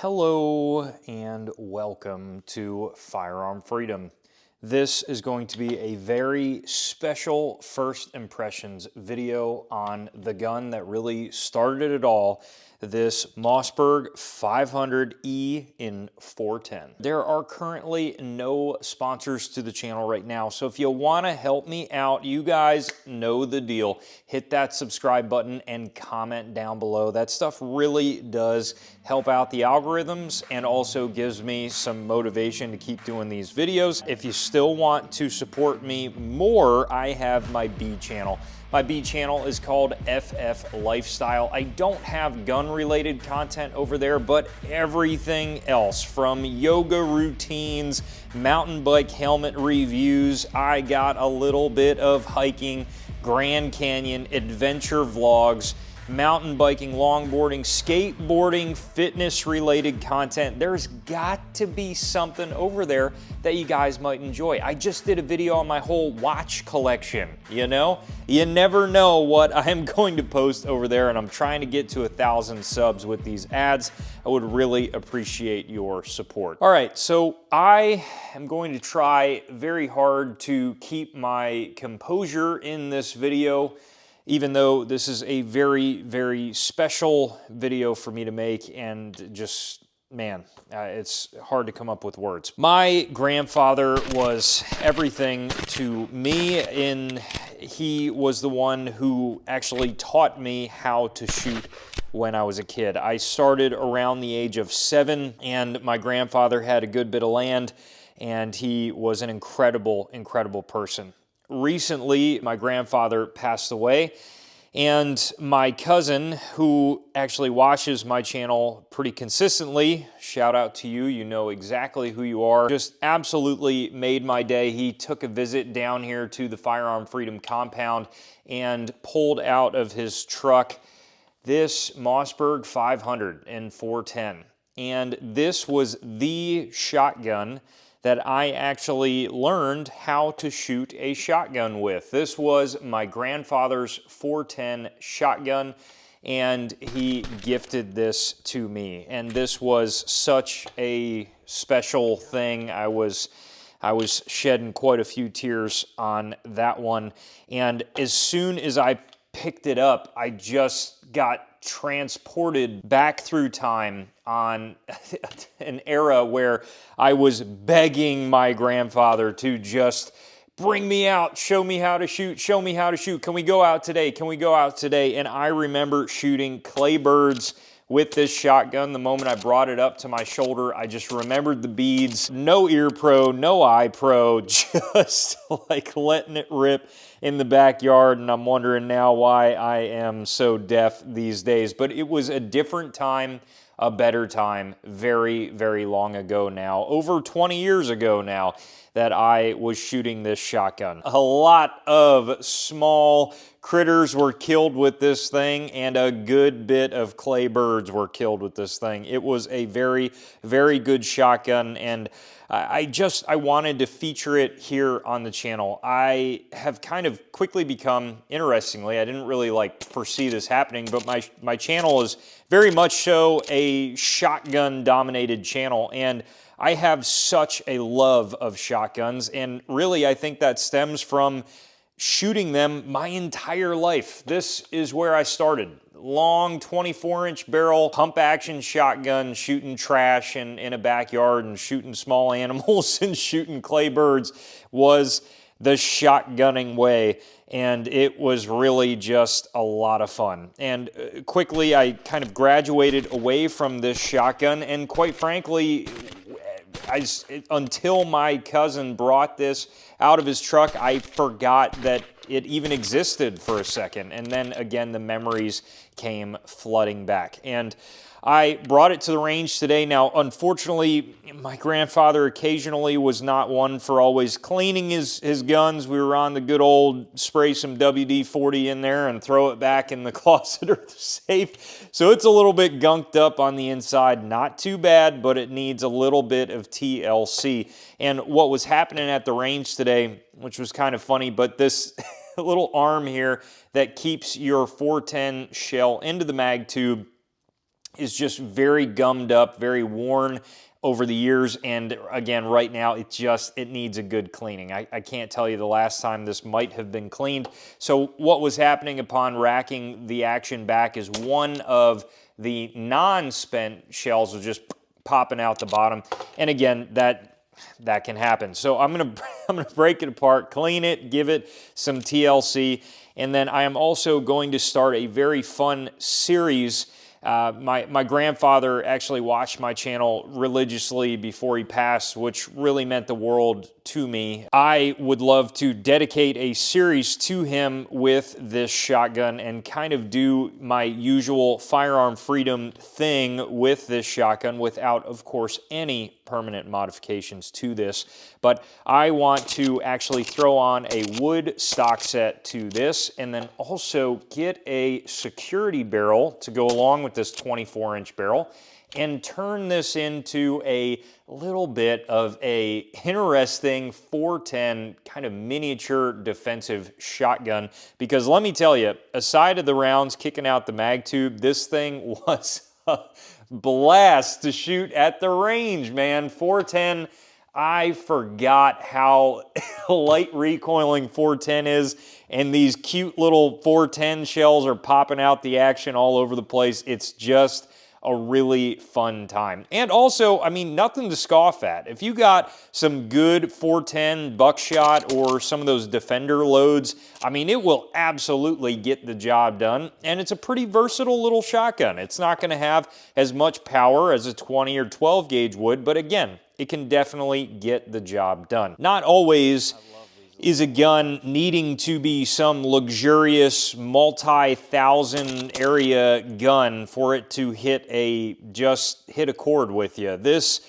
Hello and welcome to Firearm Freedom. This is going to be a very special first impressions video on the gun that really started it all, this Mossberg 500E in 410. There are currently no sponsors to the channel right now, so if you want to help me out, you guys know the deal. Hit that subscribe button and comment down below. That stuff really does help out the algorithms and also gives me some motivation to keep doing these videos. If you still want to support me more, I have my B channel. My B channel is called FF Lifestyle. I don't have gun-related content over there, but everything else, from yoga routines, mountain bike helmet reviews, I got a little bit of hiking, Grand Canyon, adventure vlogs, mountain biking, longboarding, skateboarding, fitness-related content. There's got to be something over there that you guys might enjoy. I just did a video on my whole watch collection, you know? You never know what I'm going to post over there, and I'm trying to get to 1,000 subs with these ads. I would really appreciate your support. All right, so I am going to try very hard to keep my composure in this video, even though this is a very, very special video for me to make, and just, man, it's hard to come up with words. My grandfather was everything to me, he was the one who actually taught me how to shoot when I was a kid. I started around the age of 7, and my grandfather had a good bit of land, and he was an incredible, incredible person. Recently, my grandfather passed away, and my cousin, who actually watches my channel pretty consistently, shout out to you, you know exactly who you are, just absolutely made my day. He took a visit down here to the Firearm Freedom compound and pulled out of his truck this Mossberg 500 in 410. And this was the shotgun that I actually learned how to shoot a shotgun with. This was my grandfather's 410 shotgun, and he gifted this to me. And this was such a special thing. I was shedding quite a few tears on that one. And as soon as I picked it up, I just got transported back through time on an era where I was begging my grandfather to just bring me out, show me how to shoot, show me how to shoot. Can we go out today? Can we go out today? And I remember shooting clay birds with this shotgun. The moment I brought it up to my shoulder, I just remembered the beads. No ear pro, no eye pro, just like letting it rip in the backyard, and I'm wondering now why I am so deaf these days. But it was a different time, a better time, very, very long ago now, over 20 years ago now, that I was shooting this shotgun. A lot of small critters were killed with this thing, and a good bit of clay birds were killed with this thing. It was a very, very good shotgun, and I wanted to feature it here on the channel. I have kind of quickly become, interestingly, I didn't really foresee this happening, but my channel is very much so a shotgun dominated channel, and I have such a love of shotguns, and really I think that stems from shooting them my entire life. This is where I started. Long 24-inch barrel pump action shotgun, shooting trash in a backyard and shooting small animals and shooting clay birds was the shotgunning way, and it was really just a lot of fun. And quickly I kind of graduated away from this shotgun, and quite frankly, until my cousin brought this out of his truck, I forgot that it even existed for a second. And then again, the memories came flooding back. And I brought it to the range today. Now, unfortunately, my grandfather occasionally was not one for always cleaning his guns. We were on the good old spray some WD-40 in there and throw it back in the closet or the safe. So it's a little bit gunked up on the inside. Not too bad, but it needs a little bit of TLC. And what was happening at the range today, which was kind of funny, but this little arm here that keeps your 410 shell into the mag tube is just very gummed up, very worn over the years, and again, right now, it needs a good cleaning. I can't tell you the last time this might have been cleaned. So what was happening upon racking the action back is one of the non-spent shells was just popping out the bottom, and again, that can happen. So I'm gonna break it apart, clean it, give it some TLC, and then I am also going to start a very fun series. My grandfather actually watched my channel religiously before he passed, which really meant the world to me. I would love to dedicate a series to him with this shotgun and kind of do my usual firearm freedom thing with this shotgun without, of course, any permanent modifications to this. But I want to actually throw on a wood stock set to this and then also get a security barrel to go along with this 24-inch barrel and turn this into a little bit of a interesting 410 kind of miniature defensive shotgun. Because let me tell you, aside of the rounds kicking out the mag tube, this thing was a blast to shoot at the range, man. 410, I forgot how light recoiling 410 is, and these cute little 410 shells are popping out the action all over the place. It's just a really fun time. And also, I mean, nothing to scoff at. If you got some good 410 buckshot or some of those Defender loads, I mean, it will absolutely get the job done. And it's a pretty versatile little shotgun. It's not going to have as much power as a 20 or 12 gauge would, but again, it can definitely get the job done. Not always is a gun needing to be some luxurious multi-thousand area gun for it to just hit a chord with you. This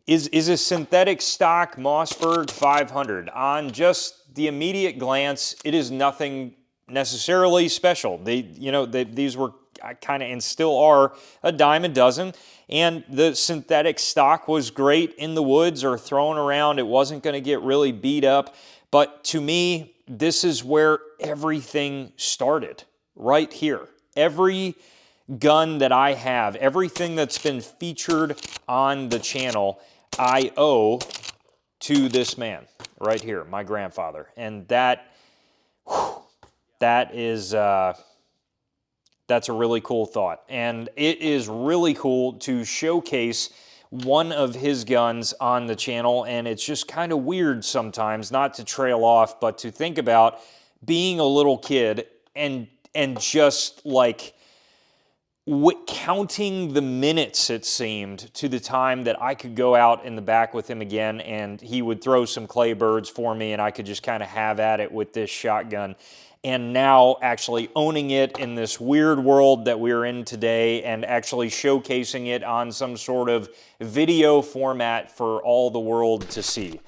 is a synthetic stock Mossberg 500. On just the immediate glance, it is nothing necessarily special. These were kind of, and still are, a dime a dozen. And the synthetic stock was great in the woods or thrown around. It wasn't going to get really beat up. But to me, this is where everything started, right here. Every gun that I have, everything that's been featured on the channel, I owe to this man right here, my grandfather. And that's a really cool thought. And it is really cool to showcase one of his guns on the channel, and it's just kind of weird sometimes, not to trail off, but to think about being a little kid and just like counting the minutes, it seemed, to the time that I could go out in the back with him again and he would throw some clay birds for me and I could just kind of have at it with this shotgun. And now actually owning it in this weird world that we're in today and actually showcasing it on some sort of video format for all the world to see.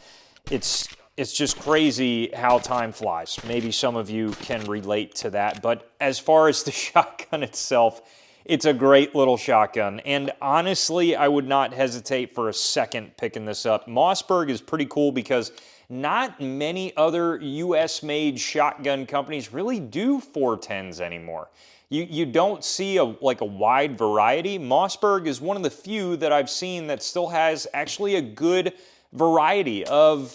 It's just crazy how time flies. Maybe some of you can relate to that. But as far as the shotgun itself, it's a great little shotgun. And honestly, I would not hesitate for a second picking this up. Mossberg is pretty cool because not many other US-made shotgun companies really do 410s anymore. You don't see a wide variety. Mossberg is one of the few that I've seen that still has actually a good variety of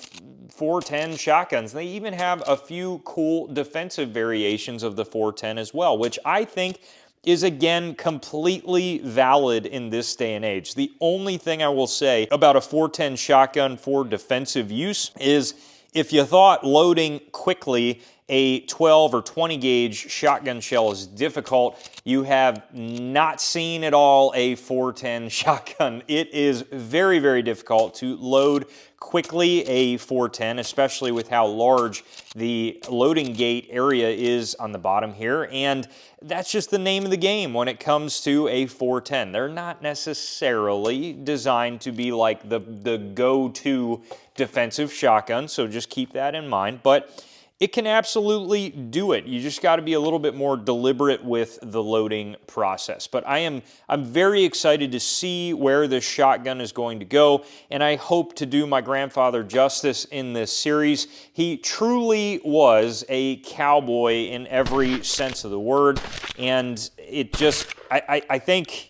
410 shotguns. They even have a few cool defensive variations of the 410 as well, which I think is again completely valid in this day and age. The only thing I will say about a 410 shotgun for defensive use is if you thought loading quickly a 12 or 20 gauge shotgun shell is difficult, you have not seen at all a 410 shotgun. It is very, very difficult to load quickly a 410, especially with how large the loading gate area is on the bottom here. And that's just the name of the game when it comes to a 410. They're not necessarily designed to be like the go-to defensive shotgun, so just keep that in mind. But it can absolutely do it. You just got to be a little bit more deliberate with the loading process. But I'm very excited to see where this shotgun is going to go, and I hope to do my grandfather justice in this series. He truly was a cowboy in every sense of the word, and it just, I think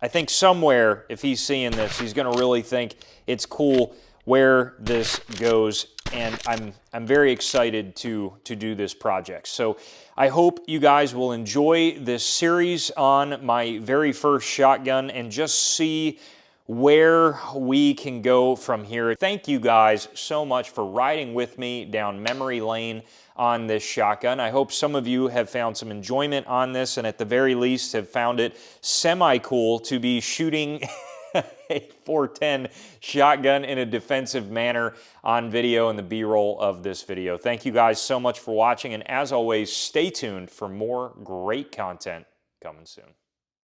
I think somewhere, if he's seeing this, he's going to really think it's cool where this goes, and I'm very excited to do this project. So I hope you guys will enjoy this series on my very first shotgun and just see where we can go from here. Thank you guys so much for riding with me down memory lane on this shotgun. I hope some of you have found some enjoyment on this, and at the very least have found it semi-cool to be shooting a 410 shotgun in a defensive manner on video in the B-roll of this video. Thank you guys so much for watching, and as always, stay tuned for more great content coming soon.